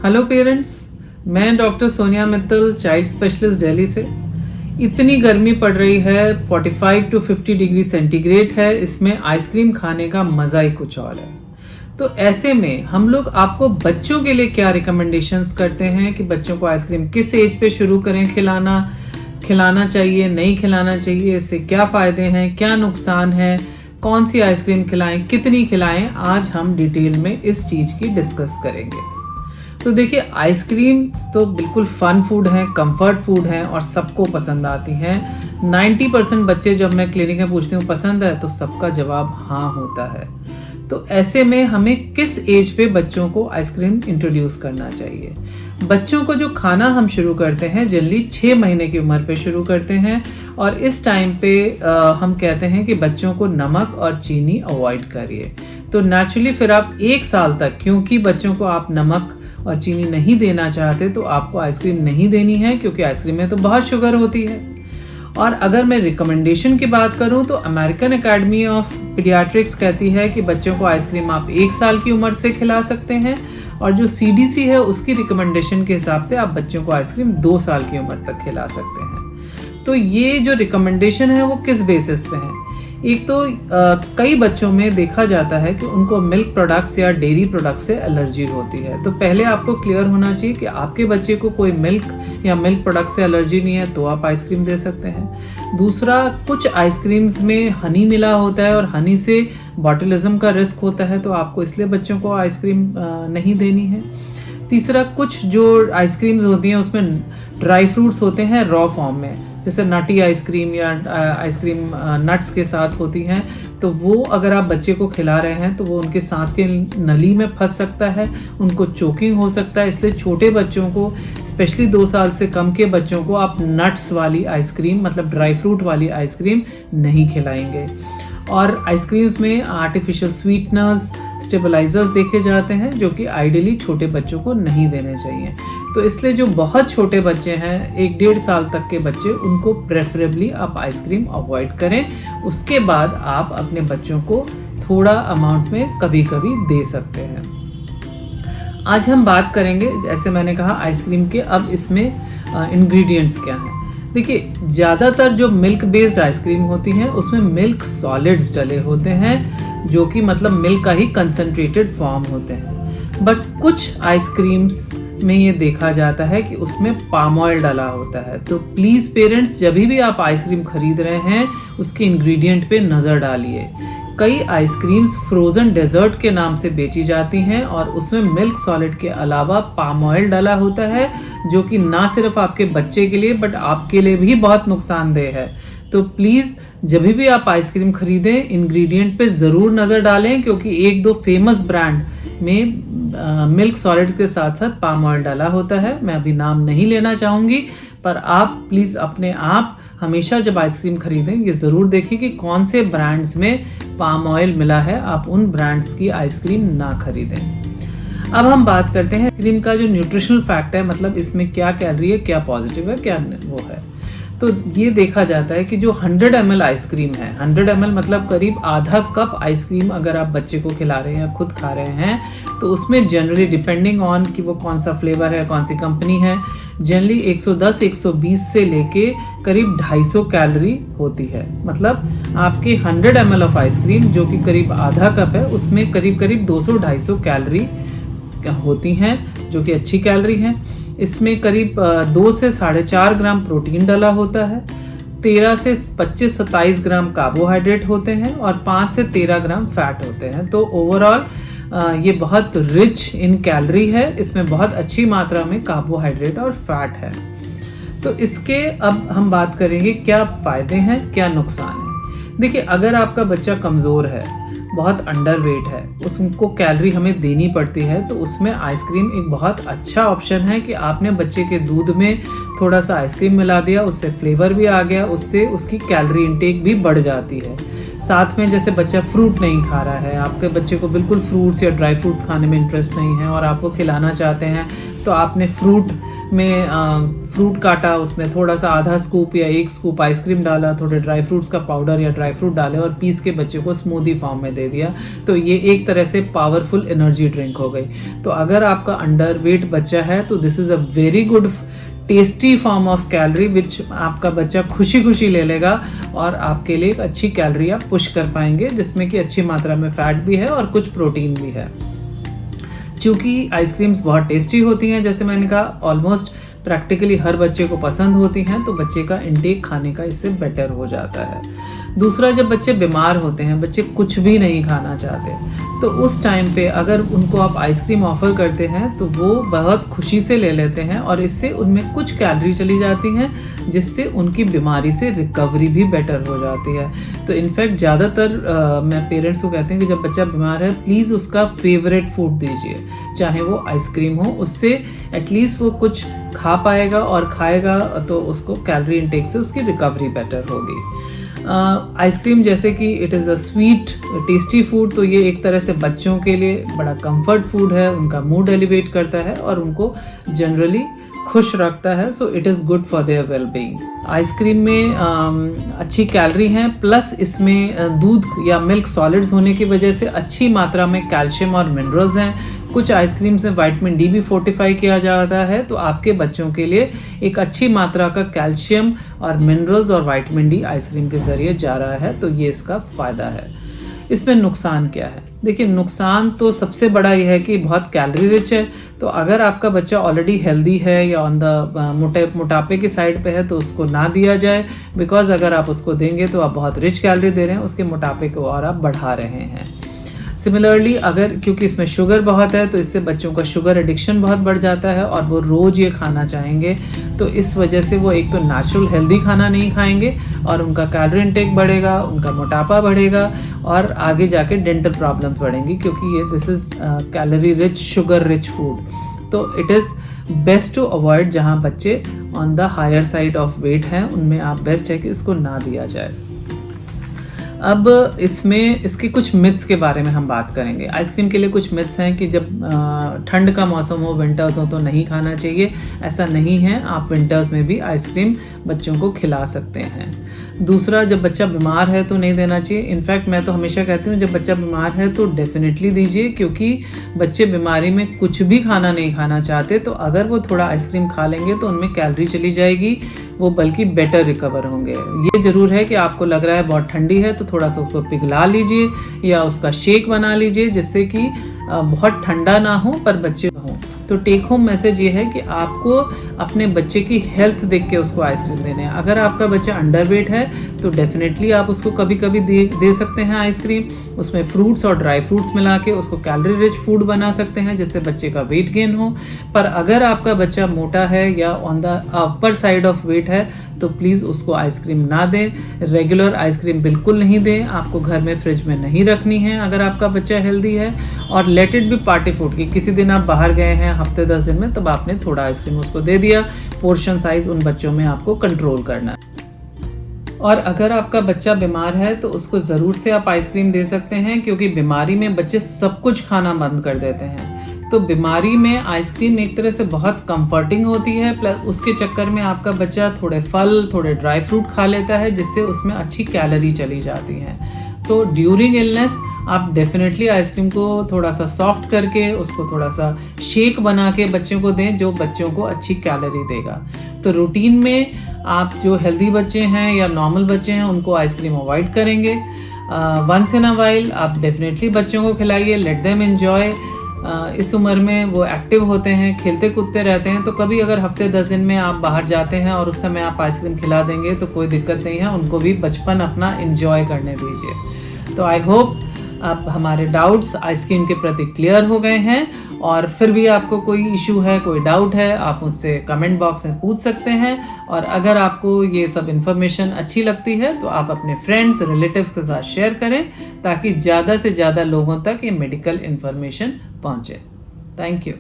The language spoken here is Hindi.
हेलो पेरेंट्स, मैं doctor Sonia Mittal, child specialist Delhi से। इतनी गर्मी पड़ रही है, 45 to 50 डिग्री सेंटीग्रेड है। इसमें आइसक्रीम खाने का मज़ा ही कुछ और है। तो ऐसे में हम लोग आपको बच्चों के लिए क्या रिकमेंडेशंस करते हैं कि बच्चों को आइसक्रीम किस एज पे शुरू करें खिलाना चाहिए, नहीं खिलाना चाहिए, इससे क्या फ़ायदे हैं, क्या नुकसान है, कौन सी आइसक्रीम खिलाएं, कितनी खिलाएं, आज हम डिटेल में इस चीज़ की डिस्कस करेंगे। तो देखिए, आइसक्रीम तो बिल्कुल फन फूड है, कंफर्ट फूड है और सबको पसंद आती हैं। 90% बच्चे जब मैं क्लिनिक में पूछती हूँ पसंद है तो सबका जवाब हाँ होता है। तो ऐसे में हमें किस एज पे बच्चों को आइसक्रीम इंट्रोड्यूस करना चाहिए? बच्चों को जो खाना हम शुरू करते हैं जनरली 6 महीने की उम्र पे शुरू करते हैं और इस टाइम पे हम कहते हैं कि बच्चों को नमक और चीनी अवॉइड करिए। तो नेचुरली फिर आप 1 साल तक, क्योंकि बच्चों को आप नमक और चीनी नहीं देना चाहते तो आपको आइसक्रीम नहीं देनी है, क्योंकि आइसक्रीम में तो बहुत शुगर होती है। और अगर मैं रिकमेंडेशन की बात करूं तो अमेरिकन एकेडमी ऑफ पीडियाट्रिक्स कहती है कि बच्चों को आइसक्रीम आप 1 साल की उम्र से खिला सकते हैं और जो CDC है उसकी रिकमेंडेशन के हिसाब से आप बच्चों को आइसक्रीम 2 साल की उम्र तक खिला सकते हैं। तो ये जो रिकमेंडेशन है वो किस बेसिस पे है? एक तो कई बच्चों में देखा जाता है कि उनको मिल्क प्रोडक्ट्स या डेयरी प्रोडक्ट्स से एलर्जी होती है। तो पहले आपको क्लियर होना चाहिए कि आपके बच्चे को कोई मिल्क या मिल्क प्रोडक्ट से एलर्जी नहीं है तो आप आइसक्रीम दे सकते हैं। दूसरा, कुछ आइसक्रीम्स में हनी मिला होता है और हनी से बॉटलिज्म का रिस्क होता है, तो आपको इसलिए बच्चों को आइसक्रीम नहीं देनी है। तीसरा, कुछ जो आइसक्रीम्स होती हैं उसमें ड्राई फ्रूट्स होते हैं रॉ फॉर्म में, जैसे नटी आइसक्रीम या आइसक्रीम नट्स के साथ होती हैं, तो वो अगर आप बच्चे को खिला रहे हैं तो वो उनके सांस के नली में फंस सकता है, उनको चोकिंग हो सकता है। इसलिए छोटे बच्चों को, स्पेशली 2 साल से कम के बच्चों को आप नट्स वाली आइसक्रीम, मतलब ड्राई फ्रूट वाली आइसक्रीम नहीं खिलाएंगे। और आइसक्रीम्स में आर्टिफिशियल स्वीटनर्स, स्टेबलाइजर्स देखे जाते हैं जो कि आइडियली छोटे बच्चों को नहीं देने चाहिए। तो इसलिए जो बहुत छोटे बच्चे हैं, 1-1.5 साल तक के बच्चे, उनको प्रेफरेबली आप आइसक्रीम अवॉइड करें। उसके बाद आप अपने बच्चों को थोड़ा अमाउंट में कभी कभी दे सकते हैं। आज हम बात करेंगे, जैसे मैंने कहा, आइसक्रीम के। अब इसमें इंग्रेडिएंट्स क्या हैं? देखिए, ज़्यादातर जो मिल्क बेस्ड आइसक्रीम होती हैं उसमें मिल्क सॉलिड्स डले होते हैं, जो कि मतलब मिल्क का ही कंसंट्रेटेड फॉर्म होते हैं। बट कुछ आइसक्रीम्स में ये देखा जाता है कि उसमें पाम ऑयल डाला होता है। तो प्लीज़ पेरेंट्स, जब भी आप आइसक्रीम खरीद रहे हैं उसके इंग्रेडिएंट पे नज़र डालिए। कई आइसक्रीम्स फ्रोज़न डेजर्ट के नाम से बेची जाती हैं और उसमें मिल्क सॉलिड के अलावा पाम ऑयल डाला होता है, जो कि ना सिर्फ आपके बच्चे के लिए बट आपके लिए भी बहुत नुकसानदेह है। तो प्लीज़ जब भी आप आइसक्रीम खरीदें इंग्रेडिएंट पे ज़रूर नज़र डालें, क्योंकि 1-2 फेमस ब्रांड में मिल्क सॉलिड्स के साथ साथ पाम ऑयल डाला होता है। मैं अभी नाम नहीं लेना चाहूँगी, पर आप प्लीज़ अपने आप हमेशा जब आइसक्रीम खरीदें ये ज़रूर देखें कि कौन से ब्रांड्स में पाम ऑयल मिला है। आप उन ब्रांड्स की आइसक्रीम ना खरीदें। अब हम बात करते हैं आइसक्रीम का जो न्यूट्रिशनल फैक्ट है, मतलब इसमें क्या कैलोरी है, क्या पॉजिटिव है, क्या वो है। तो ये देखा जाता है कि जो 100 ml आइसक्रीम है, 100 ml मतलब करीब आधा कप आइसक्रीम अगर आप बच्चे को खिला रहे हैं या खुद खा रहे हैं, तो उसमें जनरली डिपेंडिंग ऑन कि वो कौन सा फ्लेवर है, कौन सी कंपनी है, जनरली 110-120 से लेके करीब 250 कैलोरी होती है। मतलब आपके 100 ml ऑफ आइसक्रीम, जो कि करीब आधा कप है, उसमें करीब 200-250 कैलोरी होती हैं, जो कि अच्छी कैलोरी हैं। इसमें करीब 2 से 4.5 ग्राम प्रोटीन डाला होता है, 13 से 25-27 ग्राम कार्बोहाइड्रेट होते हैं और 5 से 13 ग्राम फैट होते हैं। तो ओवरऑल ये बहुत रिच इन कैलोरी है। इसमें बहुत अच्छी मात्रा में कार्बोहाइड्रेट और फैट है। तो इसके अब हम बात करेंगे क्या फ़ायदे हैं, क्या नुकसान है। देखिए, अगर आपका बच्चा कमज़ोर है, बहुत अंडरवेट है, उसको कैलोरी हमें देनी पड़ती है, तो उसमें आइसक्रीम एक बहुत अच्छा ऑप्शन है कि आपने बच्चे के दूध में थोड़ा सा आइसक्रीम मिला दिया, उससे फ्लेवर भी आ गया, उससे उसकी कैलोरी इंटेक भी बढ़ जाती है। साथ में जैसे बच्चा फ्रूट नहीं खा रहा है, आपके बच्चे को बिल्कुल फ्रूट्स या ड्राई फ्रूट्स खाने में इंटरेस्ट नहीं है और आप वो खिलाना चाहते हैं, तो आपने फ्रूट में फ्रूट काटा, उसमें थोड़ा सा आधा स्कूप या 1 स्कूप आइसक्रीम डाला, थोड़े ड्राई फ्रूट्स का पाउडर या ड्राई फ्रूट डाले और पीस के बच्चे को स्मूदी फॉर्म में दे दिया, तो ये एक तरह से पावरफुल एनर्जी ड्रिंक हो गई। तो अगर आपका अंडर वेट बच्चा है तो this is a very good tasty form of calorie which आपका बच्चा खुशी खुशी ले लेगा और आपके लिए एक अच्छी कैलोरी आप पुश कर पाएंगे, जिसमें कि अच्छी मात्रा में फैट भी है और कुछ प्रोटीन भी है। चूँकि आइसक्रीम्स बहुत टेस्टी होती हैं, जैसे मैंने कहा ऑलमोस्ट प्रैक्टिकली हर बच्चे को पसंद होती हैं, तो बच्चे का इंटेक खाने का इससे बेटर हो जाता है। दूसरा, जब बच्चे बीमार होते हैं, बच्चे कुछ भी नहीं खाना चाहते, तो उस टाइम पे अगर उनको आप आइसक्रीम ऑफ़र करते हैं तो वो बहुत खुशी से ले लेते हैं और इससे उनमें कुछ कैलोरी चली जाती हैं, जिससे उनकी बीमारी से रिकवरी भी बेटर हो जाती है। तो इनफैक्ट ज़्यादातर मैं पेरेंट्स को कहते हैं कि जब बच्चा बीमार है प्लीज़ उसका फेवरेट फूड दीजिए, चाहे वो आइसक्रीम हो, उससे एटलीस्ट वो कुछ खा पाएगा और खाएगा तो उसको कैलोरी इंटेक से उसकी रिकवरी बेटर होगी। आइसक्रीम जैसे कि it is a sweet tasty food, तो ये एक तरह से बच्चों के लिए बड़ा कंफर्ट फूड है, उनका मूड एलिवेट करता है और उनको जनरली खुश रखता है। So it is good for their well being. Ice cream में अच्छी कैलोरी हैं, प्लस इसमें दूध या मिल्क सॉलिड्स होने की वजह से अच्छी मात्रा में कैल्शियम और मिनरल्स हैं। कुछ आइसक्रीम्स में विटामिन डी भी फोर्टिफाई किया जाता है, तो आपके बच्चों के लिए एक अच्छी मात्रा का कैल्शियम और मिनरल्स और विटामिन डी आइसक्रीम के ज़रिए जा रहा है, तो ये इसका फ़ायदा है। इसमें नुकसान क्या है? देखिए, नुकसान तो सबसे बड़ा ये है कि बहुत कैलोरी रिच है, तो अगर आपका बच्चा ऑलरेडी हेल्दी है या ऑन द मोटापे की साइड पे है तो उसको ना दिया जाए, बिकॉज अगर आप उसको देंगे तो आप बहुत रिच कैलोरी दे रहे हैं, उसके मोटापे को और आप बढ़ा रहे हैं। सिमिलरली अगर, क्योंकि इसमें शुगर बहुत है तो इससे बच्चों का शुगर एडिक्शन बहुत बढ़ जाता है और वो रोज़ ये खाना चाहेंगे, तो इस वजह से वो एक तो नेचुरल हेल्दी खाना नहीं खाएंगे और उनका कैलोरी इंटेक बढ़ेगा, उनका मोटापा बढ़ेगा और आगे जाके डेंटल प्रॉब्लम्स बढ़ेंगी, क्योंकि ये this is calorie rich sugar rich food. तो it is best to avoid, जहाँ बच्चे on the higher side of weight हैं उनमें आप बेस्ट है कि इसको ना दिया जाए। अब इसमें इसके कुछ मिथ्स के बारे में हम बात करेंगे। आइसक्रीम के लिए कुछ मिथ्स हैं कि जब ठंड का मौसम हो, विंटर्स हो, तो नहीं खाना चाहिए। ऐसा नहीं है, आप विंटर्स में भी आइसक्रीम बच्चों को खिला सकते हैं। दूसरा, जब बच्चा बीमार है तो नहीं देना चाहिए। इनफैक्ट मैं तो हमेशा कहती हूँ जब बच्चा बीमार है तो डेफिनेटली दीजिए, क्योंकि बच्चे बीमारी में कुछ भी खाना नहीं खाना चाहते, तो अगर वो थोड़ा आइसक्रीम खा लेंगे तो उनमें कैलोरी चली जाएगी, वो बल्कि बेटर रिकवर होंगे। ये ज़रूर है कि आपको लग रहा है बहुत ठंडी है तो थोड़ा सा उसको पिघला लीजिए या उसका शेक बना लीजिए, जिससे कि बहुत ठंडा ना हो पर बच्चे हों। तो टेक होम मैसेज ये है कि आपको अपने बच्चे की हेल्थ देख के उसको आइसक्रीम देने हैं। अगर आपका बच्चा अंडरवेट है तो डेफिनेटली आप उसको कभी कभी दे सकते हैं आइसक्रीम। उसमें फ्रूट्स और ड्राई फ्रूट्स मिला के उसको कैलोरी रिच फूड बना सकते हैं, जिससे बच्चे का वेट गेन हो। पर अगर आपका बच्चा मोटा है या on the upper side of weight है तो प्लीज़ उसको आइसक्रीम ना दें। रेगुलर आइसक्रीम बिल्कुल नहीं दें, आपको घर में फ्रिज में नहीं रखनी है अगर आपका बच्चा हेल्दी है। और let it be party food, कि किसी दिन आप बाहर गए हैं हफ्ते 10 दिन में, तब आपने थोड़ा आइसक्रीम उसको दे दिया। पोर्शन साइज उन बच्चों में आपको कंट्रोल करना है। और अगर आपका बच्चा बीमार है तो उसको ज़रूर से आप आइसक्रीम दे सकते हैं, क्योंकि बीमारी में बच्चे सब कुछ खाना बंद कर देते हैं। तो बीमारी में आइसक्रीम एक तरह से बहुत कंफर्टिंग होती है, प्लस उसके चक्कर में आपका बच्चा थोड़े फल, थोड़े ड्राई फ्रूट खा लेता है, जिससे उसमें अच्छी कैलोरी चली जाती है। तो ड्यूरिंग इलनेस आप डेफिनेटली आइसक्रीम को थोड़ा सा सॉफ्ट करके उसको थोड़ा सा शेक बना के बच्चों को दें, जो बच्चों को अच्छी कैलोरी देगा। तो रूटीन में आप जो हेल्दी बच्चे हैं या नॉर्मल बच्चे हैं उनको आइसक्रीम अवॉइड करेंगे। वंस इन अ वाइल आप डेफिनेटली बच्चों को खिलाइए, लेट देम एंजॉय। इस उम्र में वो एक्टिव होते हैं, खेलते कूदते रहते हैं, तो कभी अगर हफ्ते 10 दिन में आप बाहर जाते हैं और उस समय आप आइसक्रीम खिला देंगे तो कोई दिक्कत नहीं है, उनको भी बचपन अपना एंजॉय करने दीजिए। तो आई होप अब हमारे डाउट्स आइसक्रीम के प्रति क्लियर हो गए हैं, और फिर भी आपको कोई इशू है, कोई डाउट है, आप मुझसे कमेंट बॉक्स में पूछ सकते हैं। और अगर आपको ये सब इन्फॉर्मेशन अच्छी लगती है तो आप अपने फ्रेंड्स, रिलेटिव्स के साथ शेयर करें, ताकि ज़्यादा से ज़्यादा लोगों तक ये मेडिकल इन्फॉर्मेशन पहुँचे। Thank you.